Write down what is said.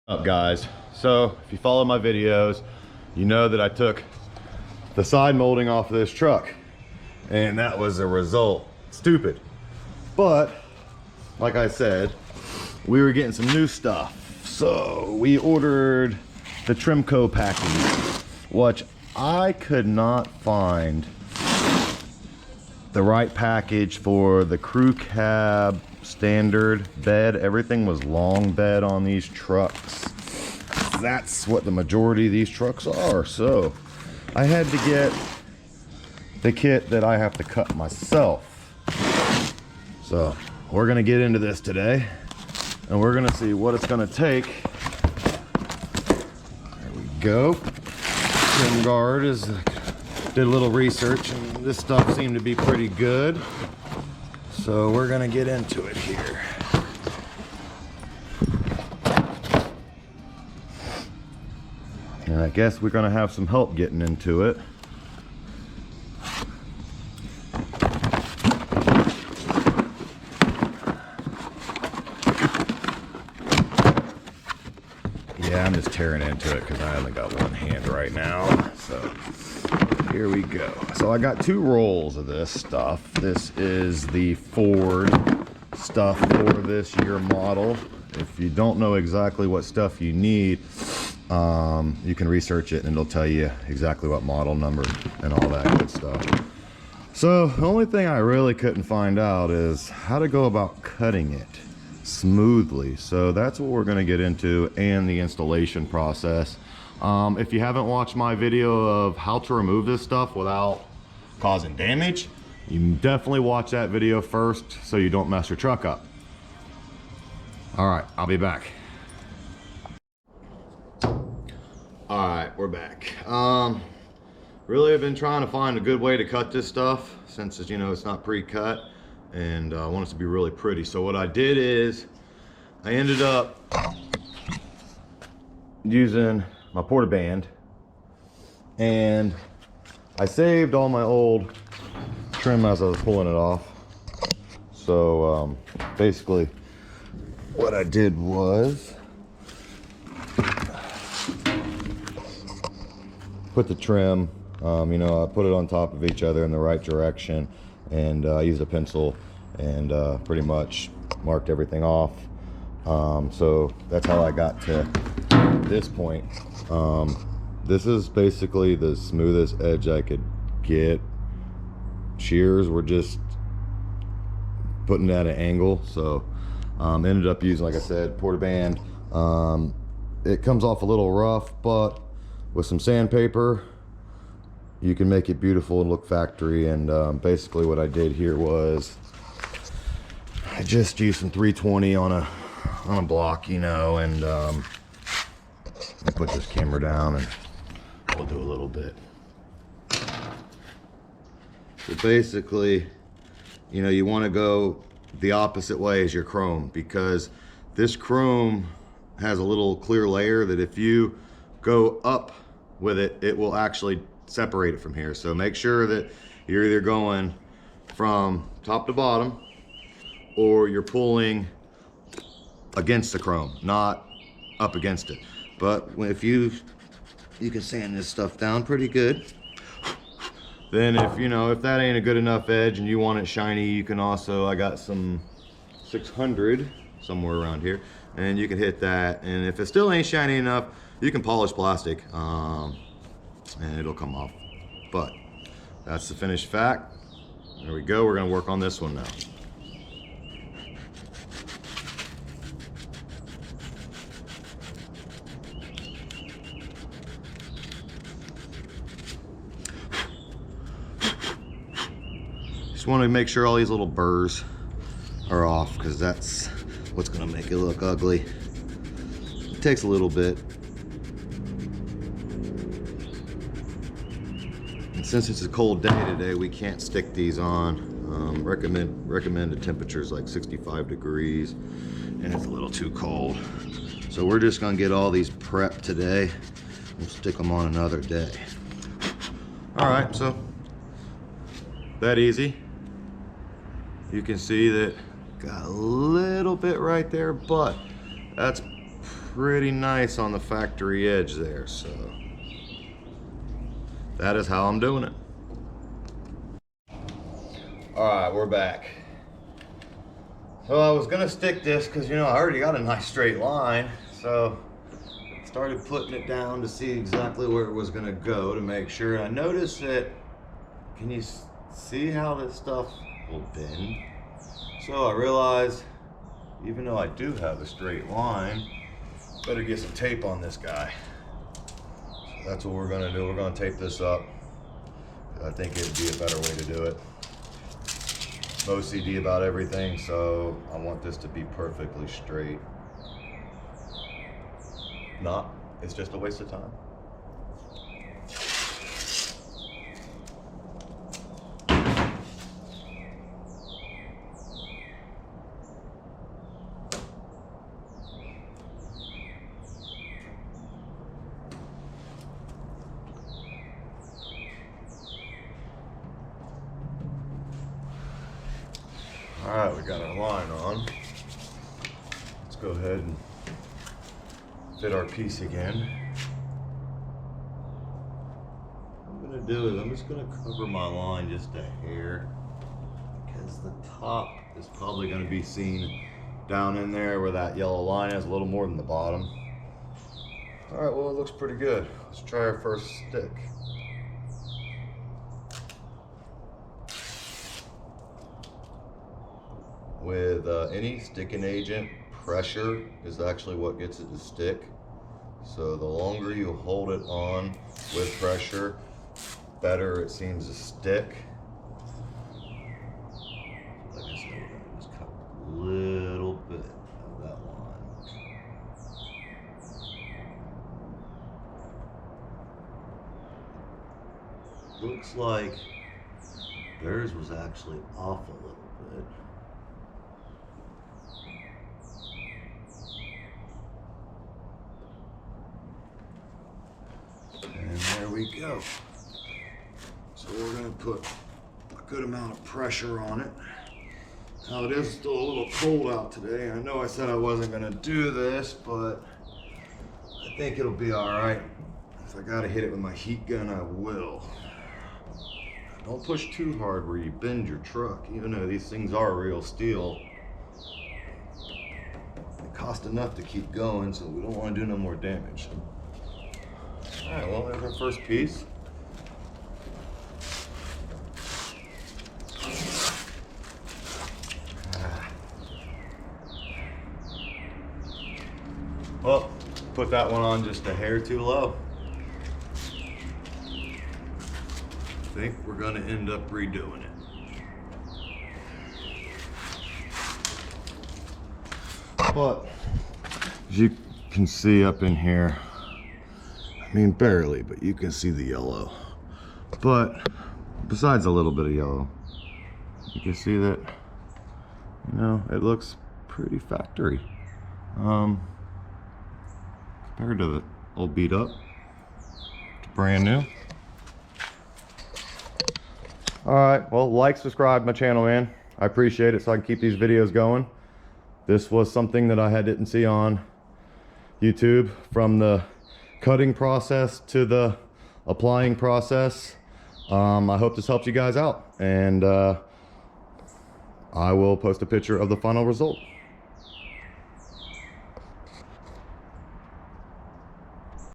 Up guys, so if you follow my videos, you know that I took the side molding off of this truck and that was a result. Stupid, but like I said, we were getting some new stuff, so we ordered the Trimco package, which I could not find the right package for the crew cab standard bed. Everything was long bed on these trucks. That's what the majority of these trucks are. So I had to get the kit that I have to cut myself. So we're gonna get into this today and we're gonna see what it's gonna take. There we go. Trim guard did a little research and this stuff seemed to be pretty good. So we're gonna get into it here. And I guess we're gonna have some help getting into it. Yeah, I'm just tearing into it because I only got one hand right now. So here we go. So I got two rolls of this stuff. This is the Ford stuff for this year model. If you don't know exactly what stuff you need, you can research it and it'll tell you exactly what model number and all that good stuff. So the only thing I really couldn't find out is how to go about cutting it smoothly. So that's what we're going to get into, and the installation process. If you haven't watched my video of how to remove this stuff without causing damage, you definitely watch that video first so you don't mess your truck up. All right, I'll be back. All right, we're back. Really I've been trying to find a good way to cut this stuff since it's, you know, it's not pre-cut, and I want it to be really pretty. So what I did is I ended up using my porta band, and I saved all my old trim as I was pulling it off. So basically what I did was put the trim, you know, I put it on top of each other in the right direction, and I used a pencil and pretty much marked everything off. So that's how I got to this point. This is basically the smoothest edge I could get. Shears were just putting at an angle, so ended up using, like I said, porta band. It comes off a little rough, but with some sandpaper you can make it beautiful and look factory. And basically what I did here was I just used some 320 on a block, you know, and I put this camera down and we'll do a little bit. So basically, you know, you want to go the opposite way as your chrome, because this chrome has a little clear layer that if you go up with it, it will actually separate it from here. So make sure that you're either going from top to bottom or you're pulling against the chrome, not up against it. But if you can sand this stuff down pretty good. Then if, you know, if that ain't a good enough edge and you want it shiny, you can also, I got some 600 somewhere around here, and you can hit that, and if it still ain't shiny enough, you can polish plastic and it'll come off. But that's the finished fact. There we go. We're gonna work on this one now. Just want to make sure all these little burrs are off, because that's what's going to make it look ugly. It takes a little bit. And since it's a cold day today, we can't stick these on. Recommended temperatures like 65 degrees, and it's a little too cold. So we're just going to get all these prepped today. We'll stick them on another day. All right, so that easy. You can see that got a little bit right there, but that's pretty nice on the factory edge there, so that is how I'm doing it. All right, we're back. So I was gonna stick this because, you know, I already got a nice straight line, so I started putting it down to see exactly where it was gonna go to make sure. I noticed that, can you see how this stuff will bend? So I realized, even though I do have a straight line, better get some tape on this guy. So that's what we're gonna do. We're gonna tape this up. I think it'd be a better way to do it. I'm OCD about everything, so I want this to be perfectly straight. Not, it's just a waste of time. All right, we got our line on. Let's go ahead and fit our piece again. What I'm gonna do is I'm just gonna cover my line just a hair, because the top is probably gonna be seen down in there where that yellow line is, a little more than the bottom. All right, well, it looks pretty good. Let's try our first stick. With any sticking agent, pressure is actually what gets it to stick. So the longer you hold it on with pressure, better it seems to stick. Like I said, we're gonna just cut a little bit of that line. Looks like theirs was actually off a little bit. And there we go. So we're gonna put a good amount of pressure on it. Now it is still a little cold out today. I know I said I wasn't gonna do this, but I think it'll be all right. If I gotta hit it with my heat gun, I will. Don't push too hard where you bend your truck, even though these things are real steel. They cost enough to keep going, so we don't want to do no more damage. All right, well, there's our first piece. Well, put that one on just a hair too low. I think we're gonna end up redoing it. But as you can see up in here, I mean barely, but you can see the yellow. But besides a little bit of yellow, you can see that, you know, it looks pretty factory. Compared to the old beat up, it's brand new. All right, well, like, subscribe to my channel, man. I appreciate it, so I can keep these videos going. This was something that I didn't see on YouTube, from the cutting process to the applying process. I hope this helps you guys out, and I will post a picture of the final result.